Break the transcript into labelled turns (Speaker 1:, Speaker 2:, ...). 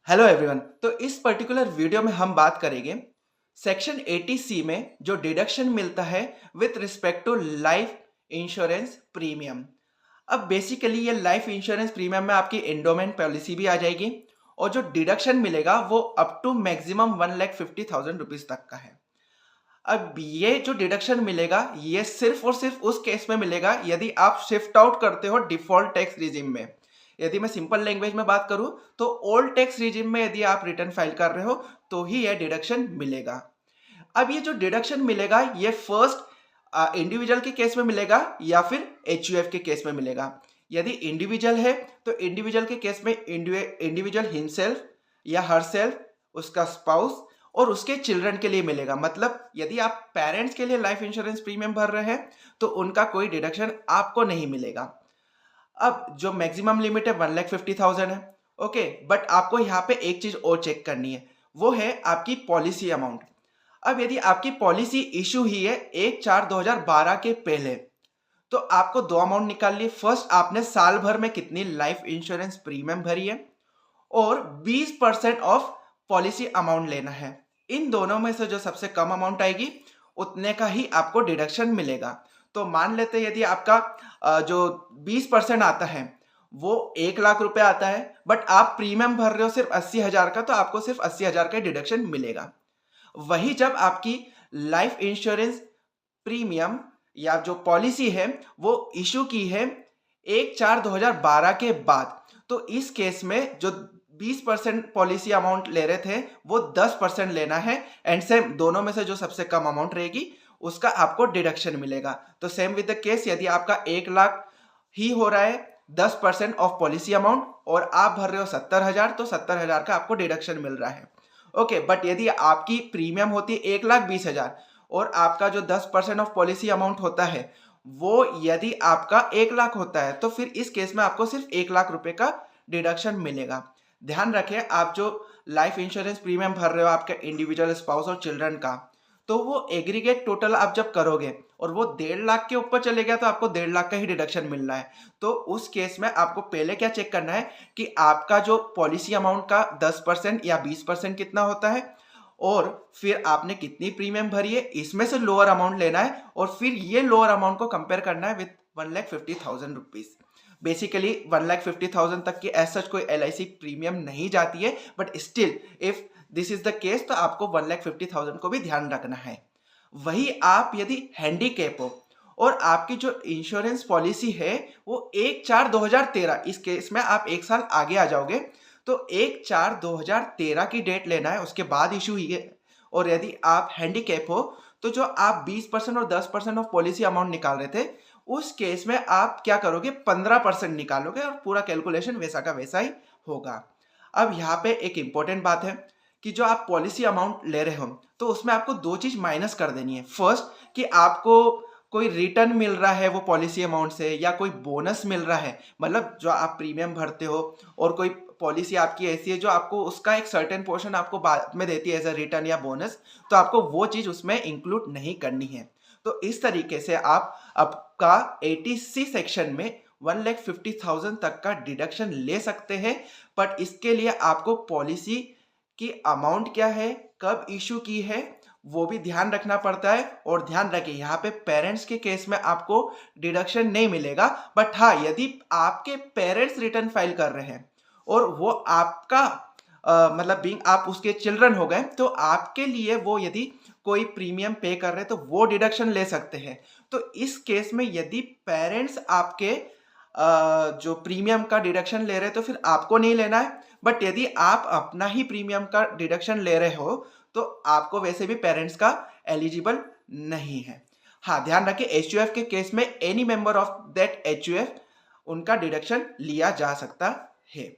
Speaker 1: Hello everyone. तो इस particular video में हम बात करेंगे सेक्शन 80C में जो डिडक्शन मिलता है with respect to life insurance premium. अब बेसिकली ये लाइफ इंश्योरेंस प्रीमियम में आपकी एंडोमेंट पॉलिसी भी आ जाएगी और जो डिडक्शन मिलेगा वो अप टू मैक्सिमम 1,50,000 रुपीज तक का है। अब ये जो डिडक्शन मिलेगा ये सिर्फ और सिर्फ उस केस में मिलेगा यदि आप शिफ्ट आउट करते हो डिफॉल्ट टैक्स रिजिम में। यदि मैं सिंपल लैंग्वेज में बात करूं तो ओल्ड टैक्स रिजिम में यदि आप रिटर्न फाइल कर रहे हो तो ही यह डिडक्शन मिलेगा। अब ये जो डिडक्शन मिलेगा ये फर्स्ट इंडिविजुअल के केस में मिलेगा या फिर एचयूएफ के केस में मिलेगा। यदि इंडिविजुअल है तो इंडिविजुअल के केस में इंडिविजुअल हिमसेल्फ या हरसेल्फ, उसका स्पाउस और उसके चिल्ड्रन के लिए मिलेगा। मतलब यदि आप पेरेंट्स के लिए लाइफ इंश्योरेंस प्रीमियम भर रहे हैं तो उनका कोई डिडक्शन आपको नहीं मिलेगा। अब जो मैक्सिमम लिमिट है 1,50,000 है। ओके, बट आपको यहाँ पे एक चीज और चेक करनी है, वो है आपकी पॉलिसी अमाउंट। अब यदि आपकी पॉलिसी इशू ही है 1/4/2012 के पहले तो आपको दो अमाउंट निकाल लिए। फर्स्ट, आपने साल भर में कितनी लाइफ इंश्योरेंस प्रीमियम भरी है और 20% ऑफ पॉलिसी अमाउंट लेना है। इन दोनों में से जो सबसे कम अमाउंट आएगी उतने का ही आपको डिडक्शन मिलेगा। तो मान लेते हैं यदि आपका जो 20% आता है वो 1,00,000 रुपए आता है, बट आप प्रीमियम भर रहे हो सिर्फ 80,000 का, तो आपको सिर्फ 80,000 का डिडक्शन मिलेगा। वही जब आपकी लाइफ इंश्योरेंस प्रीमियम या जो पॉलिसी है वो इशू की है 1/4/2012 के बाद, तो इस केस में जो 20% पॉलिसी अमाउंट ले रहे थे वो 10% लेना है एंड सेम दोनों में से जो सबसे कम अमाउंट रहेगी उसका आपको डिडक्शन मिलेगा। तो सेम विद द केस, यदि आपका 1,00,000 ही हो रहा है 10% ऑफ पॉलिसी अमाउंट और आप भर रहे हो 70,000 तो 70,000 का आपको डिडक्शन मिल रहा है। ओके, बट यदि आपकी प्रीमियम होती है 1,20,000 और आपका जो 10% ऑफ पॉलिसी अमाउंट होता है वो यदि आपका 1,00,000 होता है तो फिर इस केस में आपको सिर्फ 1,00,000 रुपए का डिडक्शन मिलेगा। ध्यान रखें, आप जो लाइफ इंश्योरेंस प्रीमियम भर रहे हो आपके इंडिविजुअल, स्पाउस और चिल्ड्रन का, तो वो एग्रीगेट टोटल आप जब करोगे और वो 1,50,000 के ऊपर चले गया तो आपको 1,50,000 का ही डिडक्शन मिल रहा है। तो उस केस में आपको पहले क्या चेक करना है कि आपका जो पॉलिसी अमाउंट का 10% या 20% कितना होता है और फिर आपने कितनी प्रीमियम भरी है, इसमें से लोअर अमाउंट लेना है और फिर ये लोअर अमाउंट को कंपेयर करना है विथ 1,50,000 रुपीज। बेसिकली 1,50,000 तक की एज सच कोई LIC प्रीमियम नहीं जाती है, but still if this is the case तो आपको 1,50,000 को भी ध्यान रखना है। वही आप यदि हैंडीकैप हो और आपकी जो इंश्योरेंस पॉलिसी है वो 1/4/2013, इस केस में आप एक साल आगे आ जाओगे तो 1/4/2013 की डेट लेना है, उसके बाद इशू हुई है। और यदि आप हैंडीकैप हो तो जो आप 20% और 10% ऑफ पॉलिसी अमाउंट निकाल रहे थे उस केस में आप क्या करोगे, 15% निकालोगे और पूरा कैलकुलेशन वैसा का वैसा ही होगा। अब यहाँ पे एक इंपॉर्टेंट बात है कि जो आप पॉलिसी अमाउंट ले रहे हो तो उसमें आपको दो चीज माइनस कर देनी है। फर्स्ट, कि आपको कोई रिटर्न मिल रहा है वो पॉलिसी अमाउंट से या कोई बोनस मिल रहा है, मतलब जो आप प्रीमियम भरते हो और कोई पॉलिसी आपकी ऐसी है जो आपको उसका एक सर्टेन पोर्शन आपको बाद में देती है एज अ रिटर्न या बोनस, तो आपको वो चीज उसमें इंक्लूड नहीं करनी है। तो इस तरीके से आप आपका 80C सेक्शन में 1,50,000 तक का डिडक्शन ले सकते हैं। बट इसके लिए आपको पॉलिसी की अमाउंट क्या है, कब इशू की है, वो भी ध्यान रखना पड़ता है। और ध्यान रखिए यहाँ पे पेरेंट्स के केस में आपको डिडक्शन नहीं मिलेगा, बट हाँ यदि आपके पेरेंट्स रिटर्न फाइल कर रहे हैं और वो आपका मतलब बीइंग आप उसके चिल्ड्रन हो गए तो आपके लिए वो यदि कोई प्रीमियम पे कर रहे हैं तो वो डिडक्शन ले सकते हैं। तो इस केस में यदि पेरेंट्स आपके जो प्रीमियम का डिडक्शन ले रहे हैं तो फिर आपको नहीं लेना है, बट यदि आप अपना ही प्रीमियम का डिडक्शन ले रहे हो तो आपको वैसे भी पेरेंट्स का एलिजिबल नहीं है। हाँ, ध्यान रखिए HUF के केस में any member of that HUF उनका डिडक्शन लिया जा सकता है।